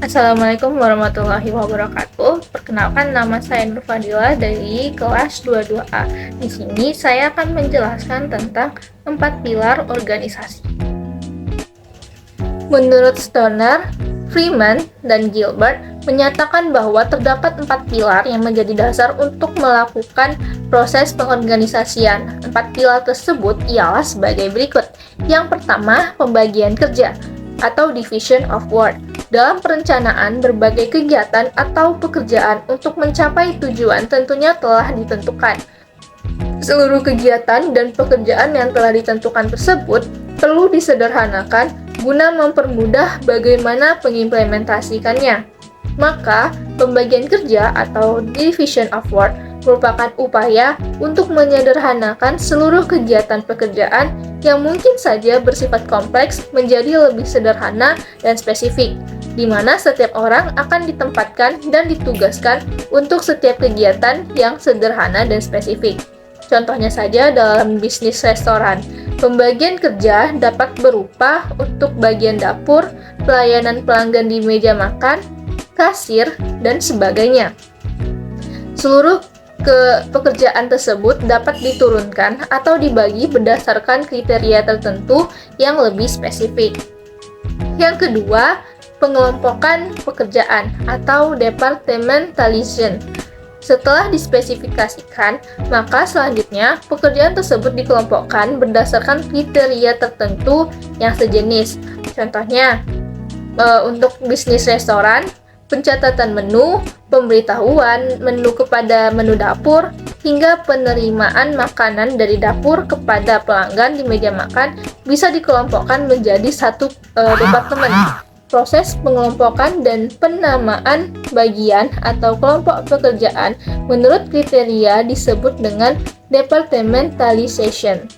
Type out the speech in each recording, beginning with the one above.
Assalamualaikum warahmatullahi wabarakatuh. Perkenalkan, nama saya Nur Fadila dari kelas 22A. Di sini saya akan menjelaskan tentang 4 pilar organisasi. Menurut Stoner, Freeman, dan Gilbert menyatakan bahwa terdapat 4 pilar yang menjadi dasar untuk melakukan proses pengorganisasian. 4 pilar tersebut ialah sebagai berikut. Yang pertama, pembagian kerja atau division of work. Dalam perencanaan, berbagai kegiatan atau pekerjaan untuk mencapai tujuan tentunya telah ditentukan. Seluruh kegiatan dan pekerjaan yang telah ditentukan tersebut perlu disederhanakan guna mempermudah bagaimana pengimplementasikannya. Maka, pembagian kerja atau division of work merupakan upaya untuk menyederhanakan seluruh kegiatan pekerjaan yang mungkin saja bersifat kompleks menjadi lebih sederhana dan spesifik, di mana setiap orang akan ditempatkan dan ditugaskan untuk setiap kegiatan yang sederhana dan spesifik. Contohnya saja dalam bisnis restoran, pembagian kerja dapat berupa untuk bagian dapur, pelayanan pelanggan di meja makan, kasir, dan sebagainya. Seluruh pekerjaan tersebut dapat diturunkan atau dibagi berdasarkan kriteria tertentu yang lebih spesifik. Yang kedua, pengelompokan pekerjaan atau departmentalization. Setelah dispesifikasikan, maka selanjutnya pekerjaan tersebut dikelompokkan berdasarkan kriteria tertentu yang sejenis. Contohnya, untuk bisnis restoran, pencatatan menu, pemberitahuan menu kepada menu dapur, hingga penerimaan makanan dari dapur kepada pelanggan di meja makan bisa dikelompokkan menjadi satu departemen. Proses pengelompokan dan penamaan bagian atau kelompok pekerjaan menurut kriteria disebut dengan departmentalization.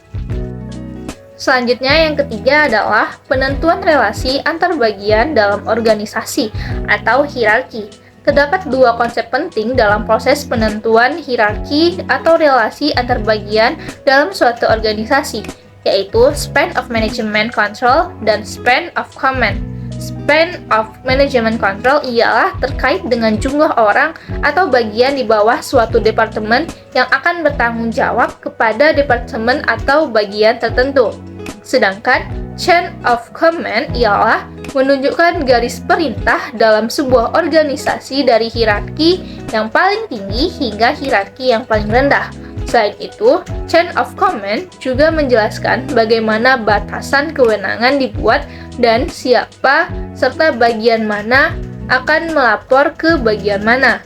Selanjutnya, yang ketiga adalah penentuan relasi antar bagian dalam organisasi atau hierarki. Terdapat dua konsep penting dalam proses penentuan hierarki atau relasi antar bagian dalam suatu organisasi, yaitu span of management control dan span of command. Span of management control ialah terkait dengan jumlah orang atau bagian di bawah suatu departemen yang akan bertanggung jawab kepada departemen atau bagian tertentu. Sedangkan chain of command ialah menunjukkan garis perintah dalam sebuah organisasi dari hierarki yang paling tinggi hingga hierarki yang paling rendah. Selain itu, chain of command juga menjelaskan bagaimana batasan kewenangan dibuat dan siapa serta bagian mana akan melapor ke bagian mana.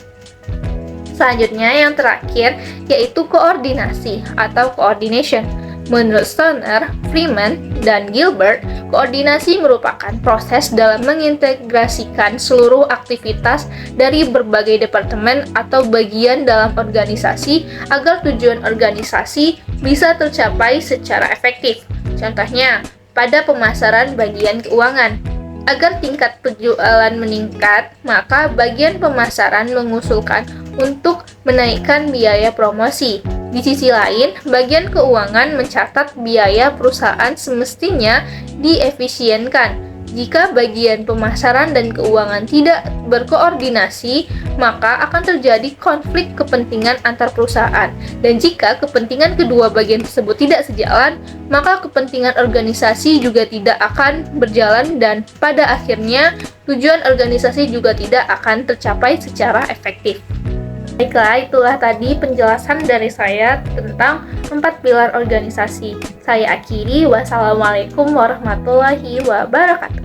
Selanjutnya, yang terakhir yaitu koordinasi atau coordination. Menurut Stoner, Freeman, dan Gilbert, koordinasi merupakan proses dalam mengintegrasikan seluruh aktivitas dari berbagai departemen atau bagian dalam organisasi agar tujuan organisasi bisa tercapai secara efektif. Contohnya, pada pemasaran bagian keuangan. Agar tingkat penjualan meningkat, maka bagian pemasaran mengusulkan untuk menaikkan biaya promosi. Di sisi lain, bagian keuangan mencatat biaya perusahaan semestinya diefisienkan. Jika bagian pemasaran dan keuangan tidak berkoordinasi, maka akan terjadi konflik kepentingan antar perusahaan. Dan jika kepentingan kedua bagian tersebut tidak sejalan, maka kepentingan organisasi juga tidak akan berjalan dan pada akhirnya tujuan organisasi juga tidak akan tercapai secara efektif. Baiklah, itulah tadi penjelasan dari saya tentang 4 pilar organisasi. Saya akhiri, wassalamualaikum warahmatullahi wabarakatuh.